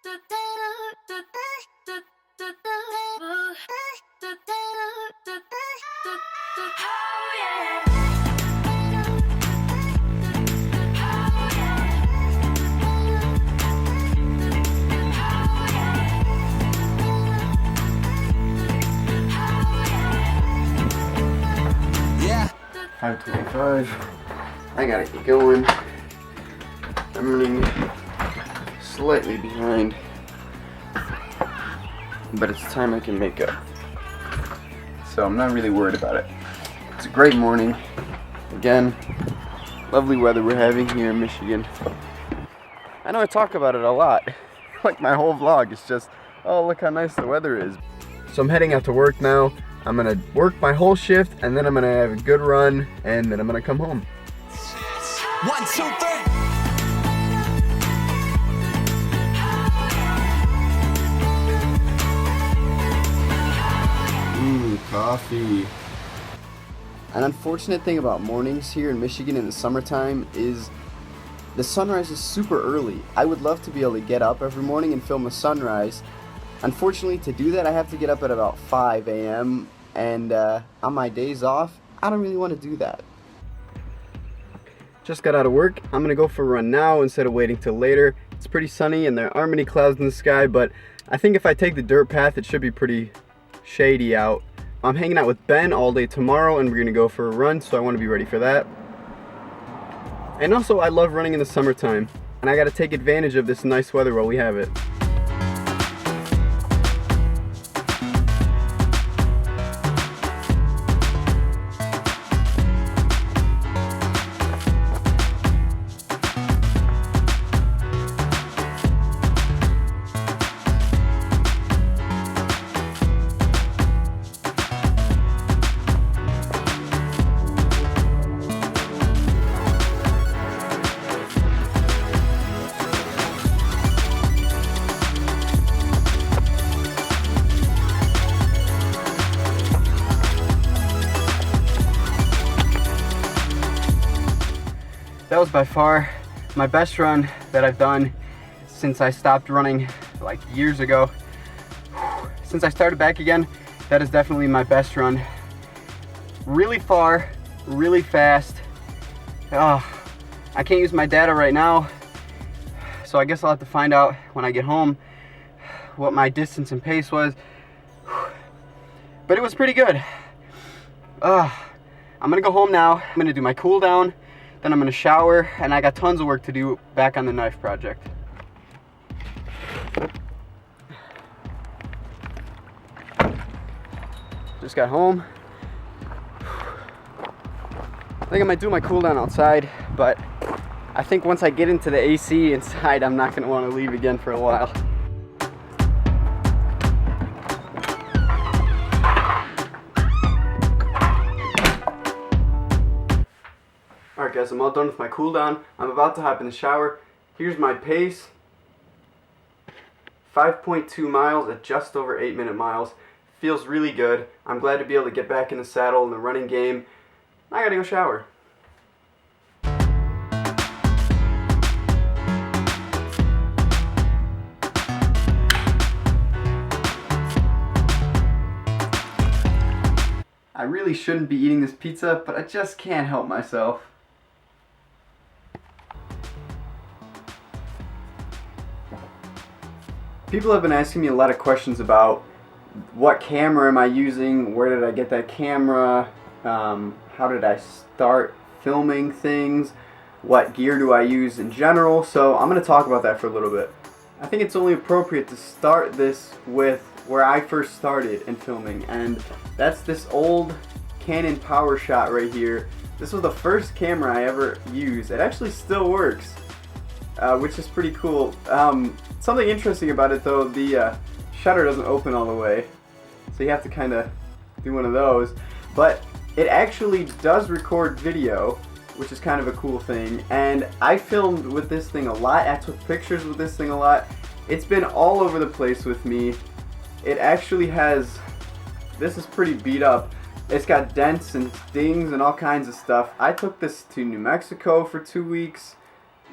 Yeah. 5:25. I gotta get going. I'm running slightly behind, but it's time I can make up. So I'm not really worried about it. It's a great morning. Again, lovely weather we're having here in Michigan. I know I talk about it a lot. Like my whole vlog is just, oh, look how nice the weather is. So I'm heading out to work now. I'm gonna work my whole shift and then I'm gonna have a good run and then I'm gonna come home. 1, 2, 3. Coffee. An unfortunate thing about mornings here in Michigan in the summertime is the sunrise is super early. I would love to be able to get up every morning and film a sunrise. Unfortunately, to do that, I have to get up at about 5 a.m. and on my days off, I don't really want to do that. Just got out of work. I'm gonna go for a run now instead of waiting till later. It's pretty sunny and there aren't many clouds in the sky, but I think if I take the dirt path, it should be pretty shady out. I'm hanging out with Ben all day tomorrow and we're gonna go for a run, so I want to be ready for that. And also, I love running in the summertime, and I gotta take advantage of this nice weather while we have it. That was by far my best run that I've done since I stopped running like years ago. Since I started back again, that is definitely my best run. Really far, really fast. Oh, I can't use my data right now, so I guess I'll have to find out when I get home what my distance and pace was. But it was pretty good. I'm gonna go home now. I'm gonna do my cool down. Then I'm gonna shower, and I got tons of work to do back on the knife project. Just got home. I think I might do my cool down outside, but I think once I get into the AC inside, I'm not gonna wanna leave again for a while. Alright guys, I'm all done with my cool down. I'm about to hop in the shower. Here's my pace. 5.2 miles at just over 8-minute miles. Feels really good. I'm glad to be able to get back in the saddle in the running game. I gotta go shower. I really shouldn't be eating this pizza, but I just can't help myself. People have been asking me a lot of questions about what camera am I using, where did I get that camera, how did I start filming things, what gear do I use in general, so I'm going to talk about that for a little bit. I think it's only appropriate to start this with where I first started in filming, and that's this old Canon PowerShot right here. This was the first camera I ever used. It actually still works, which is pretty cool. Something interesting about it though, the shutter doesn't open all the way, so you have to kind of do one of those, but it actually does record video, which is kind of a cool thing. And I filmed with this thing a lot. I took pictures with this thing a lot. It's been all over the place with me. It actually has, this is pretty beat up. It's got dents and dings and all kinds of stuff. I took this to New Mexico for 2 weeks.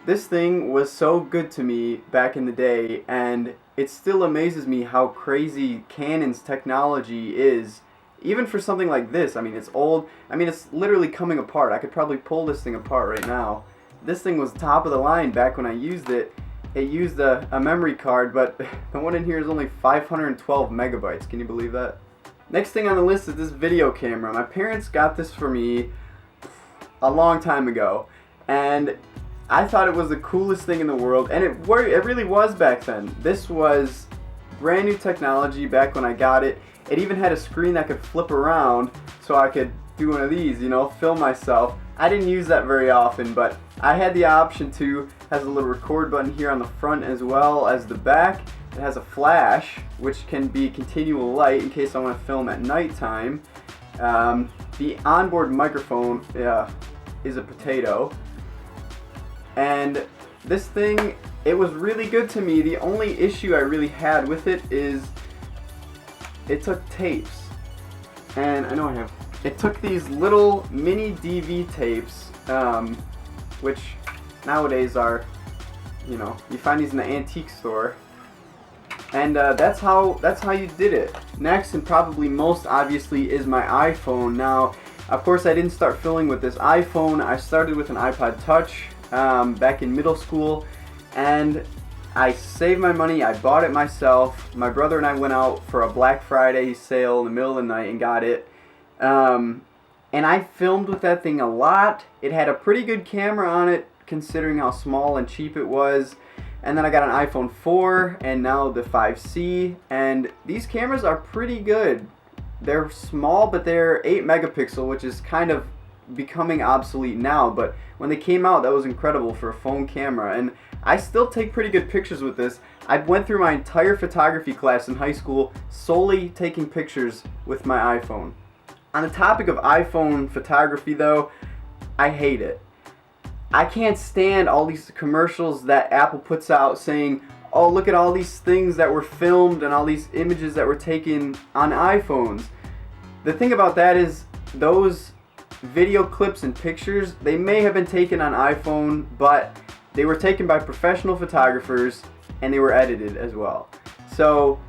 This thing was so good to me back in the day, and it still amazes me how crazy Canon's technology is. Even for something like this, I mean, it's old. I mean, it's literally coming apart. I could probably pull this thing apart right now. This thing was top of the line back when I used it. It used a memory card, but the one in here is only 512 megabytes. Can you believe that? Next thing on the list is this video camera. My parents got this for me a long time ago, and I thought it was the coolest thing in the world, and it really was back then. This was brand new technology back when I got it. It even had a screen that could flip around so I could do one of these, you know, film myself. I didn't use that very often, but I had the option to. It has a little record button here on the front as well as the back. It has a flash, which can be continual light in case I want to film at nighttime. The onboard microphone is a potato. And this thing, it was really good to me. The only issue I really had with it is it took tapes. And I know I have. It took these little mini DV tapes, which nowadays are, you know, you find these in the antique store. And that's how you did it. Next, and probably most obviously, is my iPhone. Now, of course, I didn't start filming with this iPhone. I started with an iPod Touch back in middle school, and I saved my money. I bought it myself. My brother and I went out for a Black Friday sale in the middle of the night and got it. And I filmed with that thing a lot. It had a pretty good camera on it, considering how small and cheap it was. And then I got an iPhone 4 and now the 5C, and these cameras are pretty good. They're small, but they're 8 megapixel, which is kind of becoming obsolete now, but when they came out, that was incredible for a phone camera, and I still take pretty good pictures with this. I went through my entire photography class in high school solely taking pictures with my iPhone. On the topic of iPhone photography though, I hate it. I can't stand all these commercials that Apple puts out saying, oh, look at all these things that were filmed and all these images that were taken on iPhones. The thing about that is those video clips and pictures, they may have been taken on iPhone, but they were taken by professional photographers and they were edited as well. So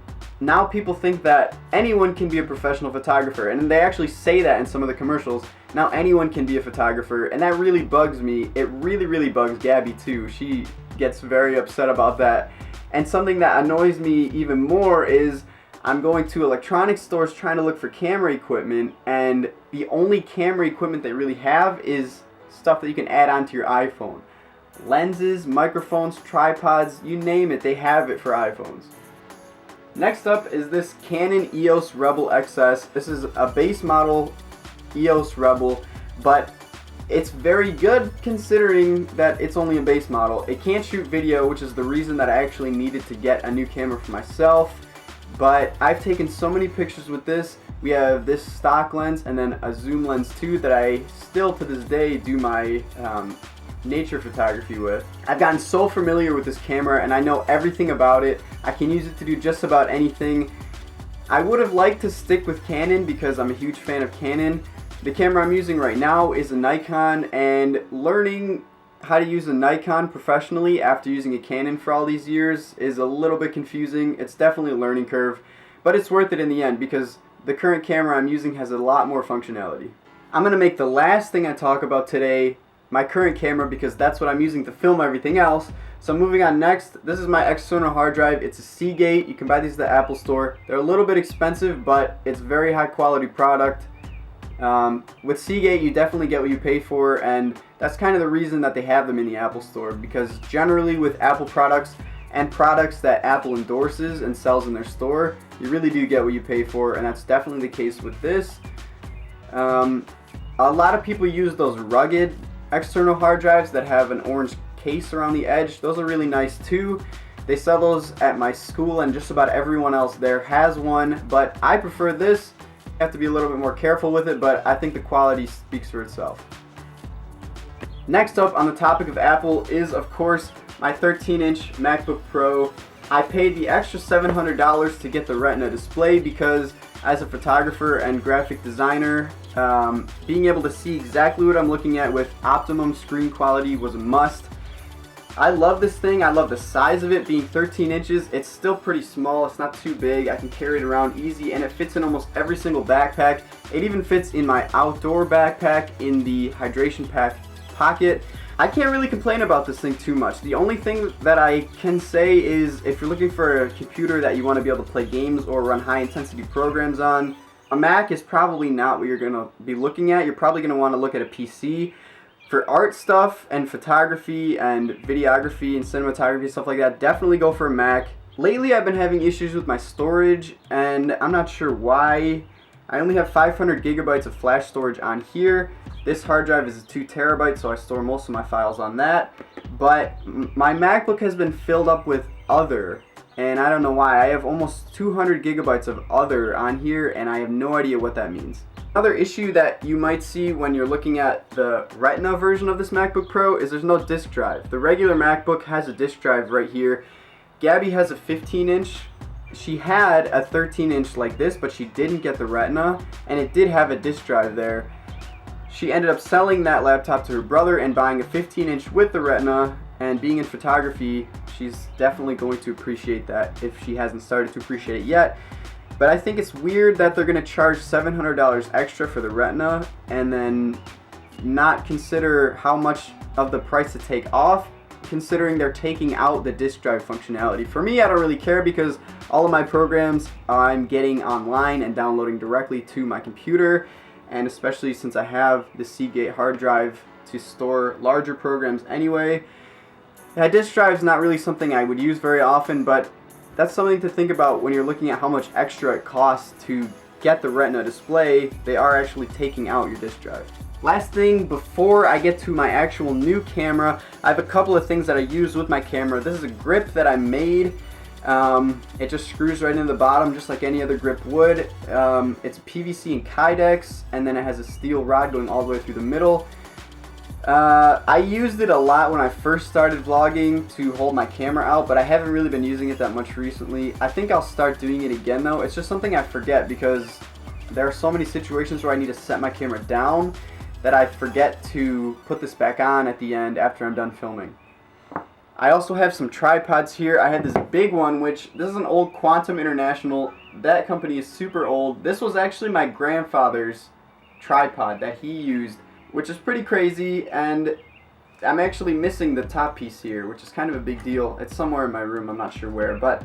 now people think that anyone can be a professional photographer, and they actually say that in some of the commercials. Now anyone can be a photographer, and that really bugs me. It really bugs Gabby too. She gets very upset about that. And something that annoys me even more is I'm going to electronics stores trying to look for camera equipment, and the only camera equipment they really have is stuff that you can add onto your iPhone. Lenses, microphones, tripods, you name it, they have it for iPhones. Next up is this Canon EOS Rebel XS. This is a base model EOS Rebel, but it's very good considering that it's only a base model. It can't shoot video, which is the reason that I actually needed to get a new camera for myself. But I've taken so many pictures with this. We have this stock lens and then a zoom lens too that I still to this day do my nature photography with. I've gotten so familiar with this camera and I know everything about it. I can use it to do just about anything. I would have liked to stick with Canon because I'm a huge fan of Canon. The camera I'm using right now is a Nikon, and learning how to use a Nikon professionally after using a Canon for all these years is a little bit confusing. It's definitely a learning curve, but it's worth it in the end because the current camera I'm using has a lot more functionality. I'm going to make the last thing I talk about today my current camera because that's what I'm using to film everything else. So moving on next, this is my external hard drive. It's a Seagate. You can buy these at the Apple Store. They're a little bit expensive, but it's very high quality product. With Seagate, you definitely get what you pay for, and that's kind of the reason that they have them in the Apple Store, because generally with Apple products and products that Apple endorses and sells in their store, you really do get what you pay for, and that's definitely the case with this. A lot of people use those rugged external hard drives that have an orange case around the edge. Those are really nice too. They sell those at my school, and just about everyone else there has one, but I prefer this. You have to be a little bit more careful with it, but I think the quality speaks for itself. Next up on the topic of Apple is, of course, my 13-inch MacBook Pro. I paid the extra $700 to get the Retina display because as a photographer and graphic designer, being able to see exactly what I'm looking at with optimum screen quality was a must. I love this thing. I love the size of it being 13 inches. It's still pretty small. It's not too big. I can carry it around easy, and it fits in almost every single backpack. It even fits in my outdoor backpack in the hydration pack pocket. I can't really complain about this thing too much. The only thing that I can say is if you're looking for a computer that you want to be able to play games or run high intensity programs on, a Mac is probably not what you're going to be looking at. You're probably going to want to look at a PC. For art stuff and photography and videography and cinematography, stuff like that, definitely go for a Mac. Lately I've been having issues with my storage, and I'm not sure why. I only have 500 gigabytes of flash storage on here. This hard drive is a 2 terabytes, so I store most of my files on that. But my MacBook has been filled up with other, and I don't know why. I have almost 200 gigabytes of other on here, and I have no idea what that means. Another issue that you might see when you're looking at the Retina version of this MacBook Pro is there's no disk drive. The regular MacBook has a disk drive right here. Gabby has a 15-inch. She had a 13-inch like this, but she didn't get the Retina, and it did have a disk drive there. She ended up selling that laptop to her brother and buying a 15-inch with the Retina, and being in photography, she's definitely going to appreciate that if she hasn't started to appreciate it yet. But I think it's weird that they're going to charge $700 extra for the Retina and then not consider how much of the price to take off, considering they're taking out the disk drive functionality. For me, I don't really care because all of my programs I'm getting online and downloading directly to my computer, and especially since I have the Seagate hard drive to store larger programs anyway. That disk drive is not really something I would use very often, but that's something to think about when you're looking at how much extra it costs to get the Retina display. They are actually taking out your disk drive. Last thing before I get to my actual new camera, I have a couple of things that I use with my camera. This is a grip that I made. It just screws right into the bottom just like any other grip would. It's PVC and Kydex, and then it has a steel rod going all the way through the middle. I used it a lot when I first started vlogging to hold my camera out, but I haven't really been using it that much recently. I think I'll start doing it again though. It's just something I forget because there are so many situations where I need to set my camera down that I forget to put this back on at the end after I'm done filming. I also have some tripods here. I had this big one, which this is an old Quantum International. That company is super old. This was actually my grandfather's tripod that he used, which is pretty crazy, and I'm actually missing the top piece here, which is kind of a big deal. It's somewhere in my room, I'm not sure where, but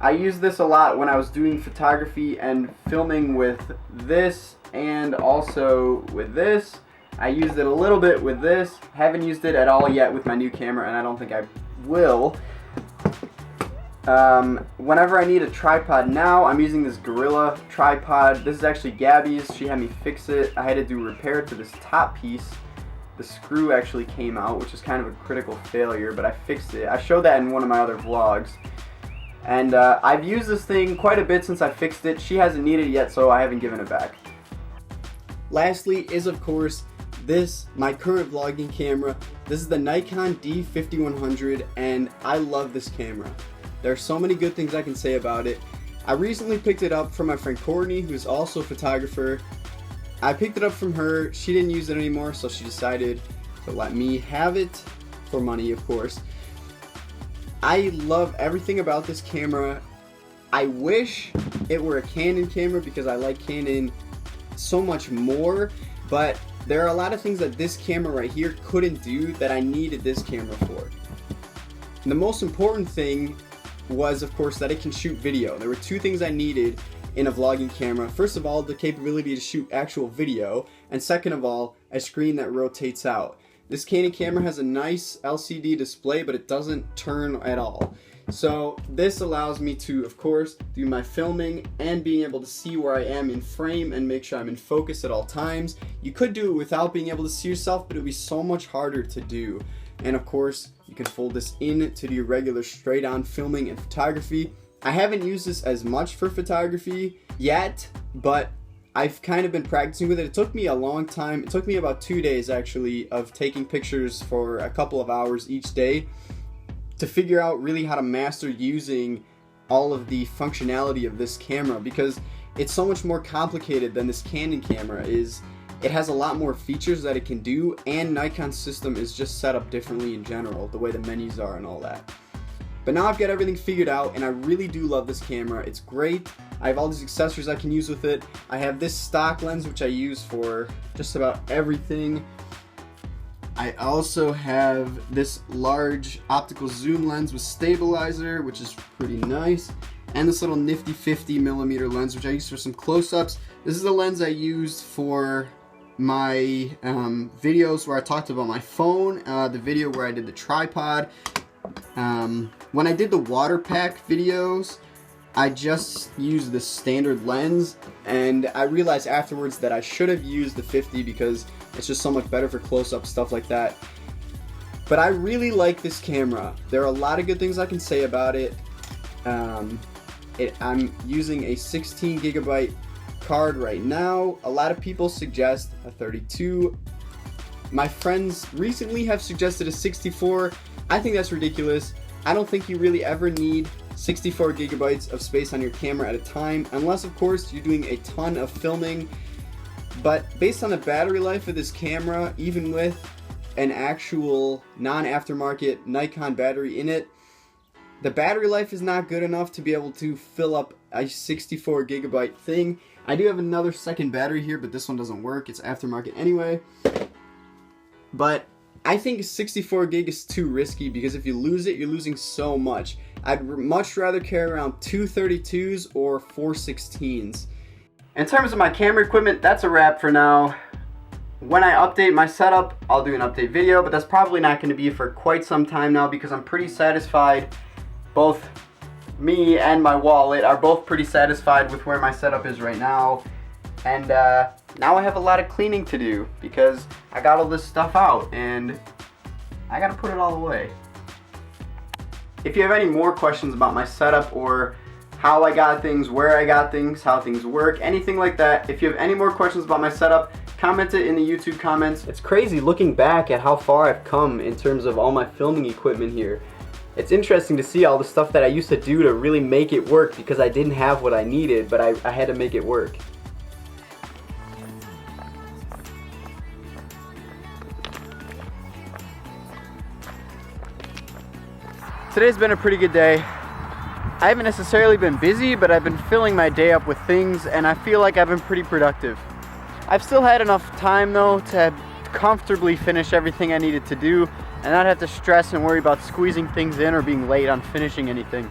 I used this a lot when I was doing photography and filming with this and also with this. I used it a little bit with this. Haven't used it at all yet with my new camera, and I don't think I will. Whenever I need a tripod now, I'm using this Gorilla tripod. This is actually Gabby's. She had me fix it. I had to do repair to this top piece. The screw actually came out, which is kind of a critical failure, but I fixed it. I showed that in one of my other vlogs. And I've used this thing quite a bit since I fixed it. She hasn't needed it yet, so I haven't given it back. Lastly is, of course, this, my current vlogging camera. This is the Nikon D5100, and I love this camera. There are so many good things I can say about it. I recently picked it up from my friend Courtney, who's also a photographer. I picked it up from her. She didn't use it anymore, so she decided to let me have it, for money of course. I love everything about this camera. I wish it were a Canon camera because I like Canon so much more, but there are a lot of things that this camera right here couldn't do that I needed this camera for. And the most important thing was, of course, that it can shoot video. There were two things I needed in a vlogging camera. First of all, the capability to shoot actual video, and second of all, a screen that rotates out. This Canon camera has a nice LCD display, but it doesn't turn at all. So this allows me to, of course, do my filming and being able to see where I am in frame and make sure I'm in focus at all times. You could do it without being able to see yourself, but it would be so much harder to do. And of course, you can fold this in to do your regular straight-on filming and photography. I haven't used this as much for photography yet, but I've kind of been practicing with it. It took me a long time. It took me about 2 days actually of taking pictures for a couple of hours each day to figure out really how to master using all of the functionality of this camera, because it's so much more complicated than this Canon camera is. It has a lot more features that it can do, and Nikon's system is just set up differently in general, the way the menus are and all that. But now I've got everything figured out, and I really do love this camera. It's great. I have all these accessories I can use with it. I have this stock lens, which I use for just about everything. I also have this large optical zoom lens with stabilizer, which is pretty nice. And this little nifty 50mm lens, which I use for some close-ups. This is the lens I used for my videos where I talked about my phone, the video where I did the tripod. When I did the water pack videos, I just used the standard lens, and I realized afterwards that I should have used the 50 because it's just so much better for close-up stuff like that. But I really like this camera. There are a lot of good things I can say about it. I'm using a 16 gigabyte card right now. A lot of people suggest a 32. My friends recently have suggested a 64. I think that's ridiculous. I don't think you really ever need 64 gigabytes of space on your camera at a time, unless of course you're doing a ton of filming. But based on the battery life of this camera, even with an actual non-aftermarket Nikon battery in it, the battery life is not good enough to be able to fill up a 64 gigabyte thing. I do have another second battery here, but this one doesn't work. It's aftermarket anyway. But I think 64 gig is too risky because if you lose it, you're losing so much. I'd much rather carry around two 32s or four 16s. In terms of my camera equipment, that's a wrap for now. When I update my setup, I'll do an update video, but that's probably not going to be for quite some time now because I'm pretty satisfied. Both me and my wallet are both pretty satisfied with where my setup is right now. And now I have a lot of cleaning to do because I got all this stuff out and I gotta put it all away. If you have any more questions about my setup or how I got things, where I got things, how things work, anything like that, if you have any more questions about my setup, comment it in the YouTube comments. It's crazy looking back at how far I've come in terms of all my filming equipment here. It's interesting to see all the stuff that I used to do to really make it work because I didn't have what I needed, but I had to make it work. Today's been a pretty good day. I haven't necessarily been busy, but I've been filling my day up with things, and I feel like I've been pretty productive. I've still had enough time though to comfortably finish everything I needed to do and not have to stress and worry about squeezing things in or being late on finishing anything.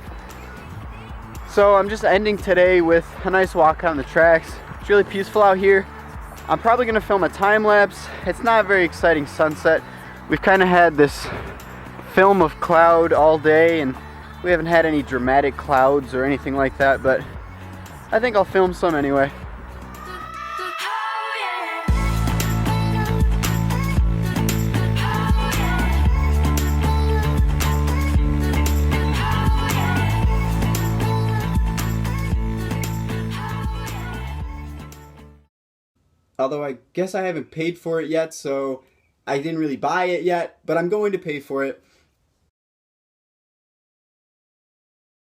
So I'm just ending today with a nice walk on the tracks. It's really peaceful out here. I'm probably gonna film a time lapse. It's not a very exciting sunset. We've kind of had this film of cloud all day and we haven't had any dramatic clouds or anything like that, but I think I'll film some anyway. Although I guess I haven't paid for it yet, so I didn't really buy it yet, but I'm going to pay for it.